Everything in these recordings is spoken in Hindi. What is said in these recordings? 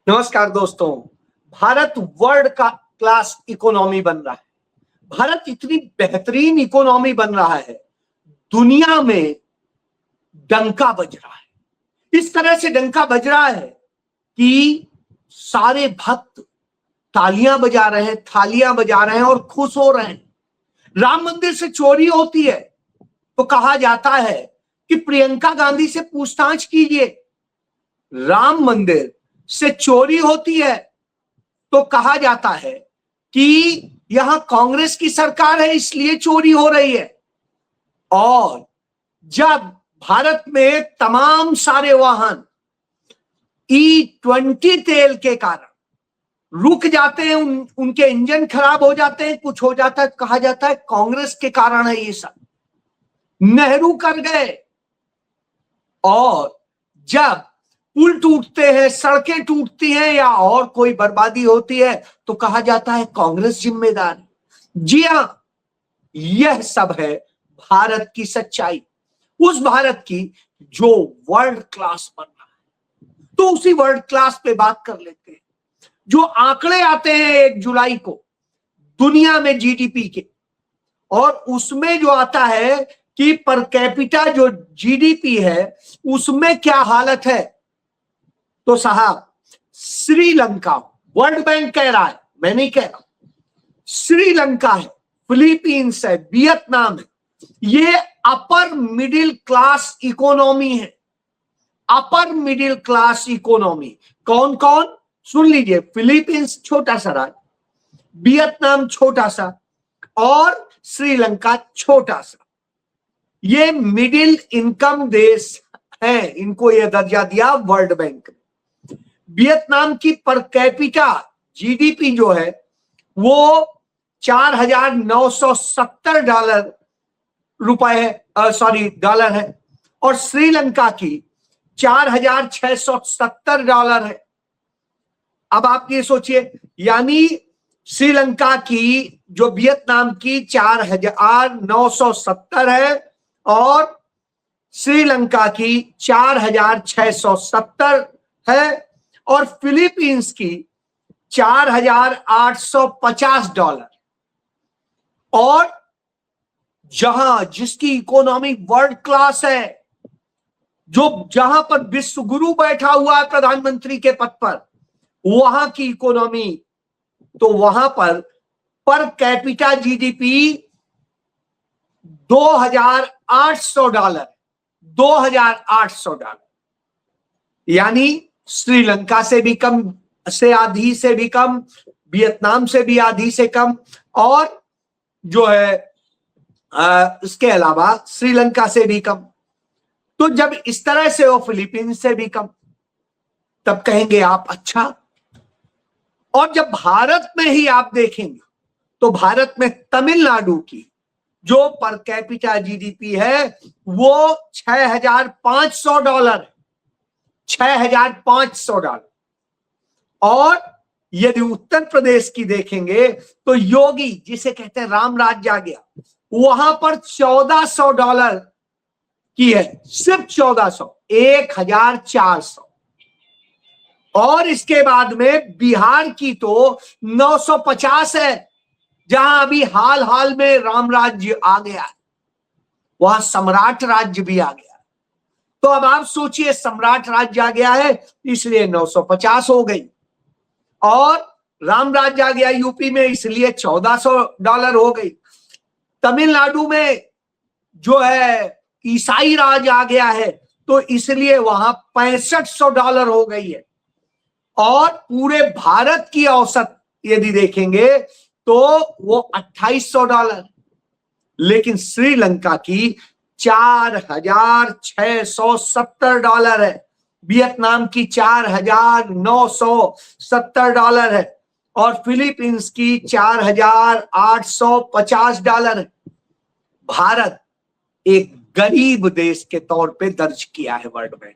नमस्कार दोस्तों। भारत वर्ल्ड का क्लास इकोनॉमी बन रहा है। भारत इतनी बेहतरीन इकोनॉमी बन रहा है, दुनिया में डंका बज रहा है। इस तरह से डंका बज रहा है कि सारे भक्त तालियां बजा रहे हैं, थालियां बजा रहे हैं और खुश हो रहे हैं। राम मंदिर से चोरी होती है तो कहा जाता है कि प्रियंका गांधी से पूछताछ कीजिए। राम मंदिर से चोरी होती है तो कहा जाता है कि यहां कांग्रेस की सरकार है इसलिए चोरी हो रही है। और जब भारत में तमाम सारे वाहन E20 तेल के कारण रुक जाते हैं, उनके इंजन खराब हो जाते हैं, कुछ हो जाता है, कहा जाता है कांग्रेस के कारण है ये सब, नेहरू कर गए। और जब पुल टूटते हैं, सड़कें टूटती हैं या और कोई बर्बादी होती है तो कहा जाता है कांग्रेस जिम्मेदार है। जी हां, यह सब है भारत की सच्चाई, उस भारत की जो वर्ल्ड क्लास बन रहा है। तो उसी वर्ल्ड क्लास पे बात कर लेते हैं। जो आंकड़े आते हैं 1 जुलाई को दुनिया में जीडीपी के, और उसमें जो आता है कि पर कैपिटा जो जीडीपी है उसमें क्या हालत है, तो साहब श्रीलंका, वर्ल्ड बैंक कह रहा है, मैं नहीं कह रहा, श्रीलंका है, फिलीपींस है, वियतनाम है, ये अपर मिडिल क्लास इकोनॉमी है। अपर मिडिल क्लास इकोनॉमी कौन कौन, सुन लीजिए। फिलीपींस छोटा सा राज्य, वियतनाम छोटा सा और श्रीलंका छोटा सा, ये मिडिल इनकम देश है, इनको यह दर्जा दिया वर्ल्ड बैंक ने। वियतनाम की पर कैपिटा जीडीपी जो है वो $4,970 रुपए है, सॉरी डॉलर है, और श्रीलंका की $4,670 है। अब आप ये सोचिए, यानी श्रीलंका की जो वियतनाम की 4,970 है और श्रीलंका की 4,670 है, और फिलीपींस की $4,850। और जिसकी इकोनॉमी वर्ल्ड क्लास है, जहां पर विश्व गुरु बैठा हुआ है प्रधानमंत्री के पद पर, वहां की इकोनॉमी, तो वहां पर कैपिटा जीडीपी $2,800, $2,800, यानी श्रीलंका से भी कम, से आधी से भी कम, वियतनाम से भी आधी से कम, और जो है इसके अलावा श्रीलंका से भी कम। तो जब इस तरह से हो, फिलीपींस से भी कम, तब कहेंगे आप अच्छा। और जब भारत में ही आप देखेंगे तो भारत में तमिलनाडु की जो पर कैपिटा जीडीपी है वो $6,500, $6,500। और यदि उत्तर प्रदेश की देखेंगे तो योगी, जिसे कहते हैं राम राज्य आ गया, वहां पर $1,400 की है, सिर्फ 1400, 1,400। और इसके बाद में बिहार की तो 950 है, जहां अभी हाल हाल में राम राज्य आ गया है, वहां सम्राट राज्य भी आ गया। तो अब आप सोचिए, सम्राट राज्य आ गया है इसलिए 950 हो गई, और राम राज्य आ गया यूपी में इसलिए $1,400 हो गई। तमिलनाडु में जो है ईसाई राज आ गया है तो इसलिए वहां $6,500 हो गई है। और पूरे भारत की औसत यदि देखेंगे तो वो $2,800, लेकिन श्रीलंका की $4,670 है, वियतनाम की $4,970 है, और फिलीपींस की $4,850 है। भारत एक गरीब देश के तौर पे दर्ज किया है वर्ल्ड बैंक,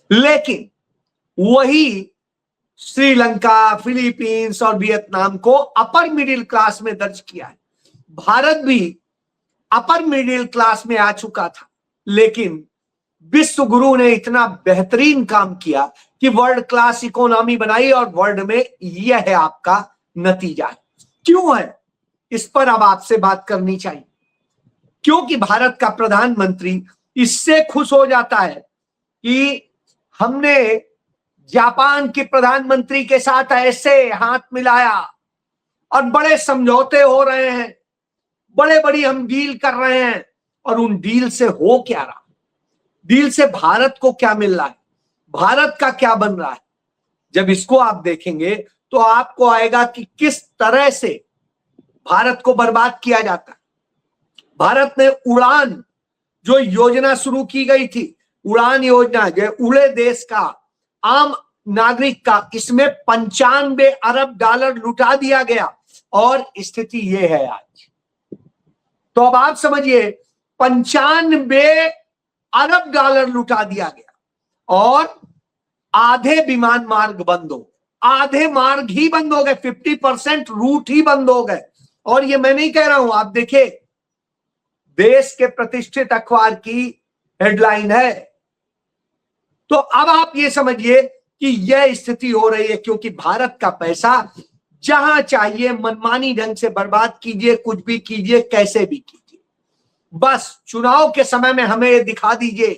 लेकिन वही श्रीलंका, फिलीपींस और वियतनाम को अपर मिडिल क्लास में दर्ज किया है। भारत भी अपर मिडिल क्लास में आ चुका था, लेकिन विश्व गुरु ने इतना बेहतरीन काम किया कि वर्ल्ड क्लास इकोनॉमी बनाई और वर्ल्ड में यह है आपका नतीजा। क्यों है, इस पर अब आपसे बात करनी चाहिए। क्योंकि भारत का प्रधानमंत्री इससे खुश हो जाता है कि हमने जापान के प्रधानमंत्री के साथ ऐसे हाथ मिलाया और बड़े समझौते हो रहे हैं, बड़े बड़ी हम डील कर रहे हैं, और उन डील से हो क्या रहा, डील से भारत को क्या मिल रहा है, भारत का क्या बन रहा है। जब इसको आप देखेंगे तो आपको आएगा कि किस तरह से भारत को बर्बाद किया जाता है। भारत ने उड़ान जो योजना शुरू की गई थी, उड़ान योजना जो उड़े देश का आम नागरिक का, इसमें 95 अरब डॉलर लुटा दिया गया और स्थिति यह है आज। तो अब आप समझिए 95 अरब डॉलर लुटा दिया गया और आधे विमान मार्ग बंद हो, आधे मार्ग ही बंद हो गए, 50% रूट ही बंद हो गए। और ये मैं नहीं कह रहा हूं, आप देखिए देश के प्रतिष्ठित अखबार की हेडलाइन है। तो अब आप ये समझिए कि यह स्थिति हो रही है क्योंकि भारत का पैसा जहां चाहिए मनमानी ढंग से बर्बाद कीजिए, कुछ भी कीजिए, कैसे भी कीजिए। बस चुनाव के समय में हमें ये दिखा दीजिए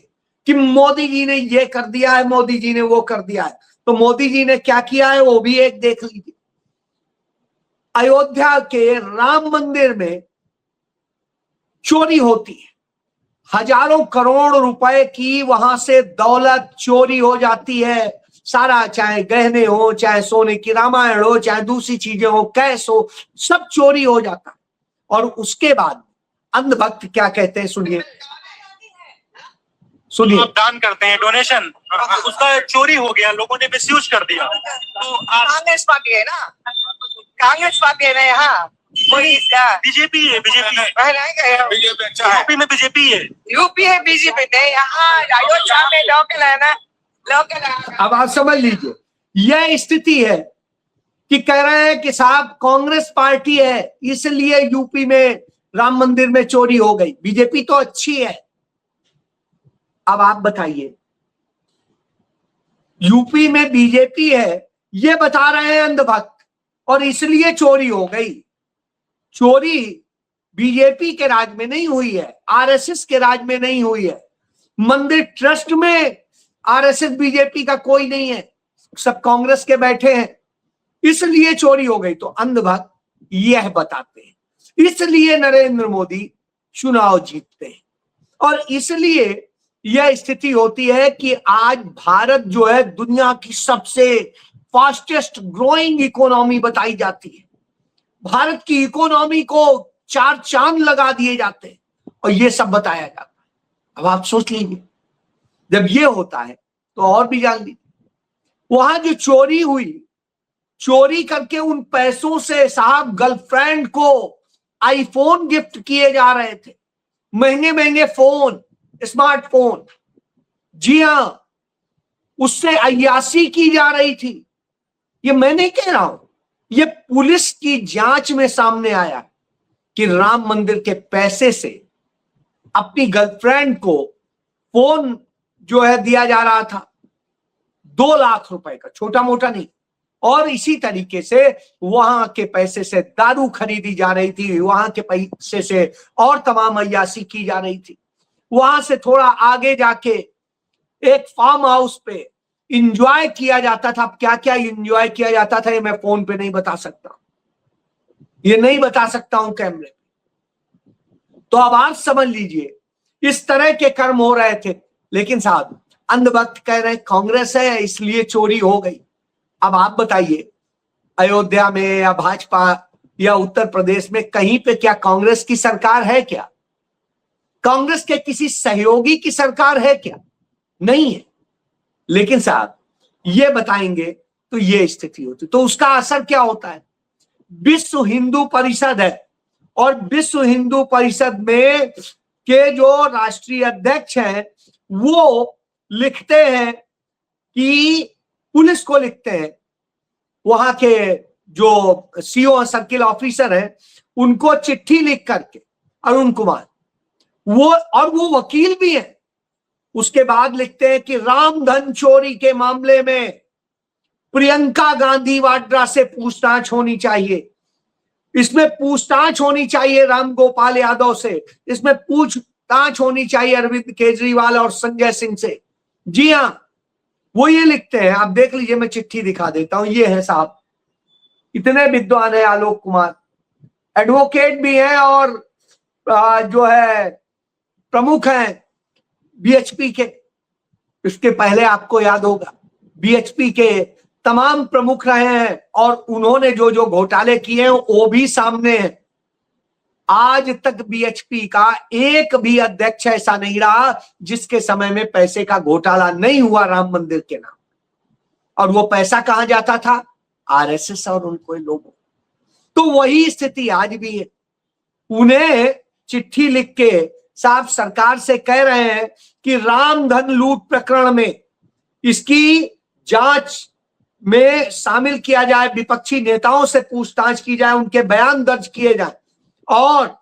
कि मोदी जी ने ये कर दिया है, मोदी जी ने वो कर दिया है। तो मोदी जी ने क्या किया है वो भी एक देख लीजिए। अयोध्या के राम मंदिर में चोरी होती है, हजारों करोड़ रुपए की वहां से दौलत चोरी हो जाती है, सारा, चाहे गहने हो, चाहे सोने की रामायण हो, चाहे दूसरी चीजें हो, कैश हो, सब चोरी हो जाता है। और उसके बाद अंधभक्त क्या कहते हैं, सुनिए सुनिए। आप दान करते हैं, डोनेशन, उसका चोरी हो गया, लोगों ने मिसयूज कर दिया। तो आप कांग्रेस पार्टी है ना, कांग्रेस पार्टी है ना, यहाँ बीजेपी है, बीजेपी अच्छा यूपी में बीजेपी है, यूपी है बीजेपी नहीं, यहाँ अयोध्या में लोकल है ना, लोकल है। अब आप समझ लीजिए यह स्थिति है कि कह रहे हैं कि साहब कांग्रेस पार्टी है इसलिए यूपी में राम मंदिर में चोरी हो गई, बीजेपी तो अच्छी है। अब आप बताइए, यूपी में बीजेपी है ये बता रहे हैं अंधभक्त, और इसलिए चोरी हो गई। चोरी बीजेपी के राज में नहीं हुई है, आरएसएस के राज में नहीं हुई है। मंदिर ट्रस्ट में आरएसएस बीजेपी का कोई नहीं है, सब कांग्रेस के बैठे हैं, इसलिए चोरी हो गई। तो अंधभक्त यह बताते हैं, इसलिए नरेंद्र मोदी चुनाव जीतते हैं, और इसलिए यह स्थिति होती है कि आज भारत जो है दुनिया की सबसे फास्टेस्ट ग्रोइंग इकोनॉमी बताई जाती है। भारत की इकोनॉमी को 4 चांद लगा दिए जाते हैं और ये सब बताया जाता है। अब आप सोच लीजिए, जब ये होता है तो और भी जान लीजिए, वहां जो चोरी हुई, चोरी करके उन पैसों से साहब गर्लफ्रेंड को आईफोन गिफ्ट किए जा रहे थे, महंगे महंगे फोन, स्मार्टफोन। जी हां, उससे अय्याशी की जा रही थी। ये मैं नहीं कह रहा हूं, ये पुलिस की जांच में सामने आया कि राम मंदिर के पैसे से अपनी गर्लफ्रेंड को फोन जो है दिया जा रहा था 2 लाख रुपए का, छोटा मोटा नहीं। और इसी तरीके से वहां के पैसे से दारू खरीदी जा रही थी, वहां के पैसे से और तमाम अय्याशी की जा रही थी। वहां से थोड़ा आगे जाके एक फार्म हाउस पे इंजॉय किया जाता था। अब क्या क्या इंजॉय किया जाता था ये मैं फोन पे नहीं बता सकता, ये नहीं बता सकता हूं कैमरे पे। तो अब आप समझ लीजिए इस तरह के कर्म हो रहे थे। लेकिन साहब अंधभक्त कह रहे कांग्रेस है इसलिए चोरी हो गई। अब आप बताइए, अयोध्या में या भाजपा या उत्तर प्रदेश में कहीं पे क्या कांग्रेस की सरकार है क्या? कांग्रेस के किसी सहयोगी की सरकार है क्या? नहीं है। लेकिन साहब ये बताएंगे तो ये स्थिति होती, तो उसका असर क्या होता है? विश्व हिंदू परिषद है, और विश्व हिंदू परिषद में के जो राष्ट्रीय अध्यक्ष हैं वो लिखते हैं कि पुलिस को लिखते हैं, वहां के जो सीओ सर्किल ऑफिसर हैं उनको चिट्ठी लिख करके, अरुण कुमार, वो और वो वकील भी हैं, उसके बाद लिखते हैं कि रामधन चोरी के मामले में प्रियंका गांधी वाड्रा से पूछताछ होनी चाहिए। इसमें पूछताछ होनी चाहिए राम गोपाल यादव से, इसमें पूछताछ होनी चाहिए अरविंद केजरीवाल और संजय सिंह से। जी हां, वो ये लिखते हैं, आप देख लीजिए, मैं चिट्ठी दिखा देता हूं। ये है साहब, इतने विद्वान है आलोक कुमार, एडवोकेट भी हैं और जो है प्रमुख हैं बीएचपी के। इसके पहले आपको याद होगा बीएचपी के तमाम प्रमुख रहे हैं और उन्होंने जो जो घोटाले किए हैं वो भी सामने है। आज तक बीएचपी का एक भी अध्यक्ष ऐसा नहीं रहा जिसके समय में पैसे का घोटाला नहीं हुआ राम मंदिर के नाम। और वो पैसा कहां जाता था? आरएसएस और उनको लोगों। तो वही स्थिति आज भी है। उन्हें चिट्ठी लिख के साहब सरकार से कह रहे हैं कि रामधन लूट प्रकरण में इसकी जांच में शामिल किया जाए, विपक्षी नेताओं से पूछताछ की जाए, उनके बयान दर्ज किए जाए। और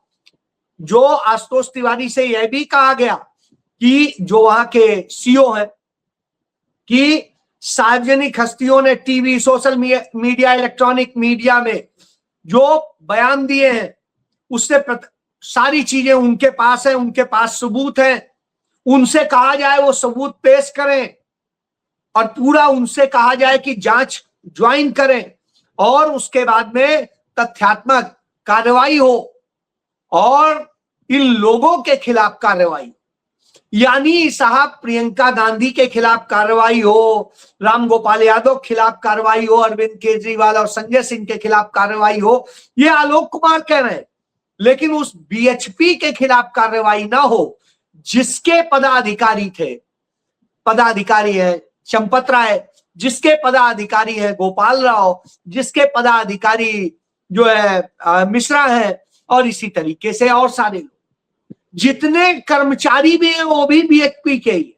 जो आशुतोष तिवारी से यह भी कहा गया कि जो वहां के सीओ हैं कि सार्वजनिक हस्तियों ने TV, social media, electronic media में जो बयान दिए हैं उससे सारी चीजें उनके पास है, उनके पास सबूत है। उनसे कहा जाए वो सबूत पेश करें और पूरा उनसे कहा जाए कि जांच ज्वाइन करें और उसके बाद में तथ्यात्मक कार्रवाई हो और इन लोगों के खिलाफ कार्रवाई, यानी साहब प्रियंका गांधी के खिलाफ कार्रवाई हो, राम गोपाल यादव के खिलाफ कार्रवाई हो, अरविंद केजरीवाल और संजय सिंह के खिलाफ कार्रवाई हो, ये आलोक कुमार कह रहे हैं। लेकिन उस बीएचपी के खिलाफ कार्रवाई ना हो जिसके पदाधिकारी थे, पदाधिकारी है चंपत राय, जिसके पदाधिकारी है गोपाल राव, जिसके पदाधिकारी जो है मिश्रा है, और इसी तरीके से और सारे लोग, जितने कर्मचारी भी हैं वो भी बीएचपी के ही।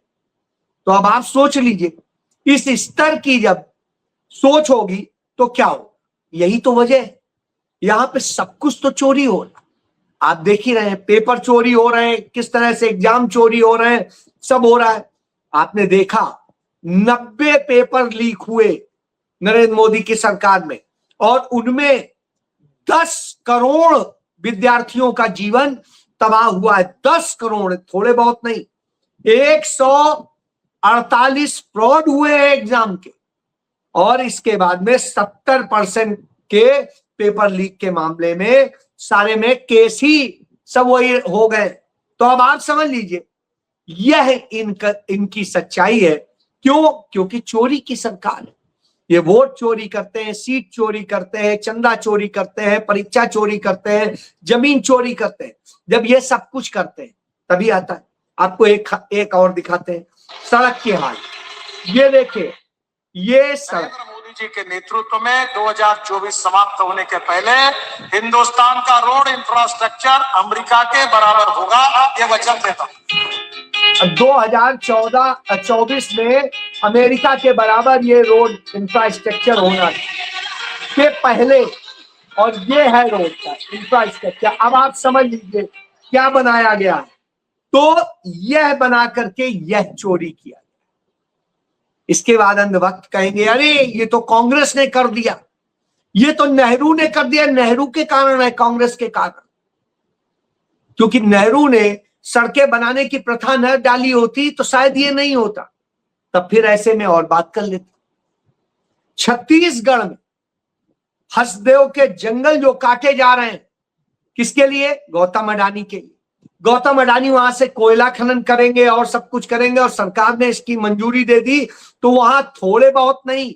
तो अब आप सोच लीजिए, इस स्तर की जब सोच होगी तो क्या हो। यही तो वजह है, यहां पे सब कुछ तो चोरी हो रहा। आप देख ही रहे हैं, पेपर चोरी हो रहे हैं, किस तरह से एग्जाम चोरी हो रहे हैं, सब हो रहा है। आपने देखा 90 पेपर लीक हुए नरेंद्र मोदी की सरकार में और उनमें 10 करोड़ विद्यार्थियों का जीवन तबाह हुआ है। 10 करोड़, थोड़े बहुत नहीं। 148 फ्रॉड हुए हैं एग्जाम के और इसके बाद में 70% के पेपर लीक के मामले में सारे में केस ही सब वही हो गए। तो अब आप समझ लीजिए यह इनकी सच्चाई है। क्यों? क्योंकि चोरी की सरकार है। ये वोट चोरी करते हैं, सीट चोरी करते हैं, चंदा चोरी करते हैं, परीक्षा चोरी करते हैं, जमीन चोरी करते हैं। जब ये सब कुछ करते हैं तभी आता है। आपको एक और दिखाते हैं सड़क के हाल। ये देखिए, ये सड़क मोदी जी के नेतृत्व में 2024 समाप्त होने के पहले हिंदुस्तान का रोड इंफ्रास्ट्रक्चर अमेरिका के बराबर होगा, ये वचन देता हूं। 2024 में अमेरिका के बराबर ये रोड इंफ्रास्ट्रक्चर होना के पहले, और ये है रोड का इंफ्रास्ट्रक्चर। अब आप समझ लीजिए क्या बनाया गया है। तो यह बना करके यह चोरी किया। इसके बाद अंधभक्त कहेंगे अरे ये तो कांग्रेस ने कर दिया, ये तो नेहरू ने कर दिया। नेहरू के कारण है, कांग्रेस के कारण। क्योंकि नेहरू ने सड़कें बनाने की प्रथा न डाली होती तो शायद ये नहीं होता। तब फिर ऐसे में और बात कर लेते। छत्तीसगढ़ में हसदेव के जंगल जो काटे जा रहे हैं, किसके लिए? गौतम अडानी के लिए। गौतम अडानी वहां से कोयला खनन करेंगे और सब कुछ करेंगे और सरकार ने इसकी मंजूरी दे दी। तो वहां थोड़े बहुत नहीं,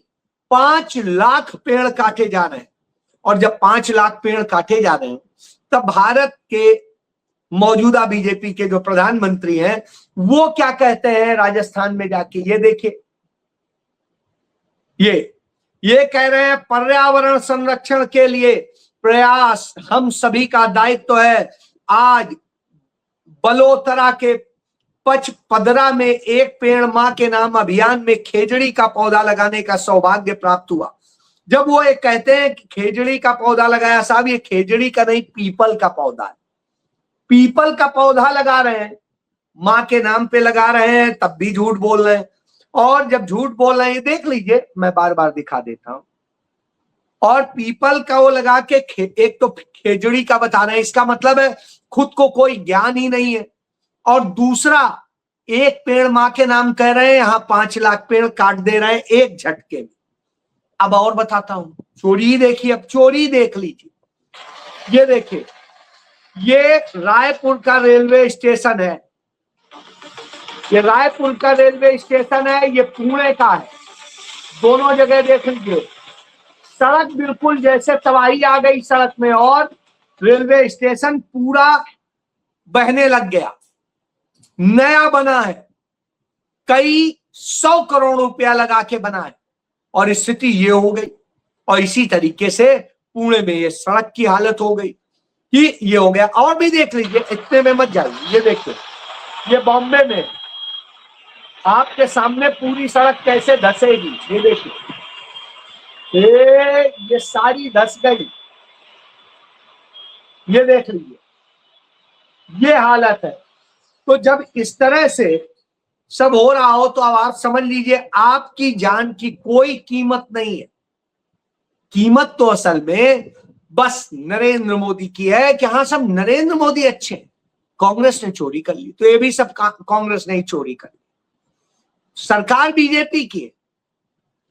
5 लाख पेड़ काटे जा रहे हैं। और जब 5 लाख पेड़ काटे जा रहे हैं तब भारत के मौजूदा बीजेपी के जो प्रधानमंत्री हैं वो क्या कहते हैं राजस्थान में जाके, ये देखिए। ये कह रहे हैं पर्यावरण संरक्षण के लिए प्रयास हम सभी का दायित्व है। आज बलोतरा के पचपदरा में एक पेड़ मां के नाम अभियान में खेजड़ी का पौधा लगाने का सौभाग्य प्राप्त हुआ। जब वो एक कहते हैं कि खेजड़ी का पौधा लगाया, साहब ये खेजड़ी का नहीं, पीपल का पौधा है। पीपल का पौधा लगा रहे हैं माँ के नाम पे लगा रहे हैं तब भी झूठ बोल रहे हैं, और जब झूठ बोल रहे हैं देख लीजिए, मैं बार बार दिखा देता हूं। और पीपल का वो लगा के एक तो खेजड़ी का बता रहे हैं, इसका मतलब है खुद को कोई ज्ञान ही नहीं है। और दूसरा, एक पेड़ माँ के नाम कह रहे हैं, यहां 5 लाख पेड़ काट दे रहे हैं एक झटके में। अब और बताता हूं, चोरी देखिए, अब चोरी देख लीजिए। ये देखिए, ये रायपुर का रेलवे स्टेशन है, ये रायपुर का रेलवे स्टेशन है, ये पुणे का है, दोनों जगह देख लीजिए। सड़क बिल्कुल जैसे तबाही आ गई सड़क में, और रेलवे स्टेशन पूरा बहने लग गया, नया बना है, कई 100 करोड़ रुपया लगा के बना है, और स्थिति ये हो गई। और इसी तरीके से पुणे में ये सड़क की हालत हो गई कि ये हो गया। और भी देख लीजिए, इतने में मत जाइए, ये देखिए, ये बॉम्बे में आपके सामने पूरी सड़क कैसे धसेगी, ये देखिए, ये सारी धस गई, ये देख लीजिए, ये हालत है। तो जब इस तरह से सब हो रहा हो तो अब आप समझ लीजिए आपकी जान की कोई कीमत नहीं है। कीमत तो असल में बस नरेंद्र मोदी की है कि हाँ सब नरेंद्र मोदी अच्छे हैं, कांग्रेस ने चोरी कर ली तो ये भी सब कांग्रेस ने ही चोरी कर ली। सरकार बीजेपी की है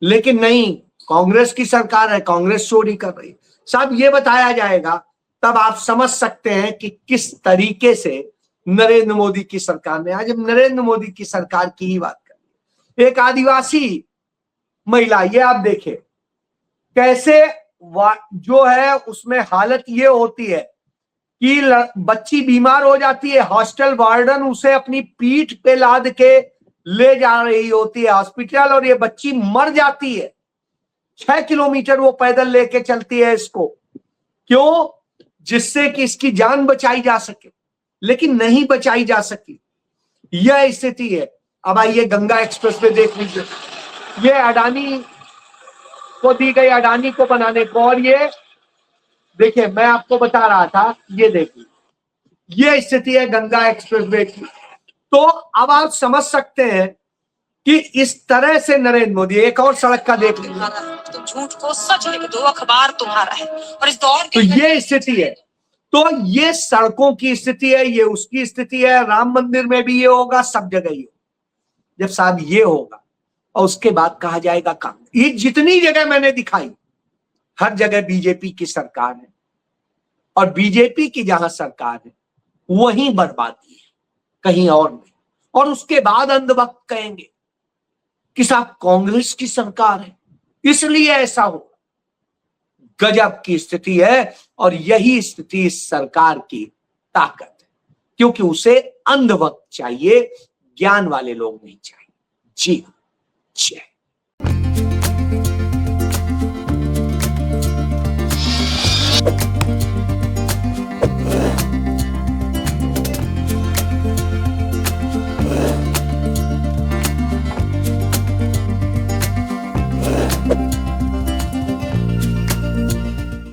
लेकिन नहीं, कांग्रेस की सरकार है, कांग्रेस चोरी कर रही है। साहब ये बताया जाएगा तब आप समझ सकते हैं कि किस तरीके से नरेंद्र मोदी की सरकार ने, आज हम नरेंद्र मोदी की सरकार की ही बात कर, एक आदिवासी महिला, ये आप देखें कैसे जो है उसमें हालत ये होती है कि बच्ची बीमार हो जाती है, हॉस्टल वार्डन उसे अपनी पीठ पे लाद के ले जा रही होती है हॉस्पिटल, और ये बच्ची मर जाती है। 6 किलोमीटर वो पैदल लेके चलती है इसको, क्यों? जिससे कि इसकी जान बचाई जा सके, लेकिन नहीं बचाई जा सकी। यह स्थिति है। अब आइए गंगा एक्सप्रेस पे देख लीजिए, ये अडानी को दी गई, अडानी को बनाने को, और ये देखिए मैं आपको बता रहा था, ये देखिए ये स्थिति है गंगा एक्सप्रेस वे की। तो अब आप समझ सकते हैं कि इस तरह से नरेंद्र मोदी, एक और सड़क का देख लीजिए, तो झूठ को सच लिख दो, अखबार तुम्हारा है। और इस दौर तो ये स्थिति है। तो ये सड़कों की स्थिति है, ये उसकी स्थिति है, राम मंदिर में भी ये होगा, सब जगह ही होगा। जब साहब ये होगा और उसके बाद कहा जाएगा काम, ये जितनी जगह मैंने दिखाई हर जगह बीजेपी की सरकार है, और बीजेपी की जहां सरकार है वहीं बर्बादी है, कहीं और नहीं। और उसके बाद अंधभक्त कहेंगे कि साहब कांग्रेस की सरकार है इसलिए ऐसा हो। गजब की स्थिति है, और यही स्थिति इस सरकार की ताकत है, क्योंकि उसे अंधभक्त चाहिए, ज्ञान वाले लोग नहीं चाहिए। जी जय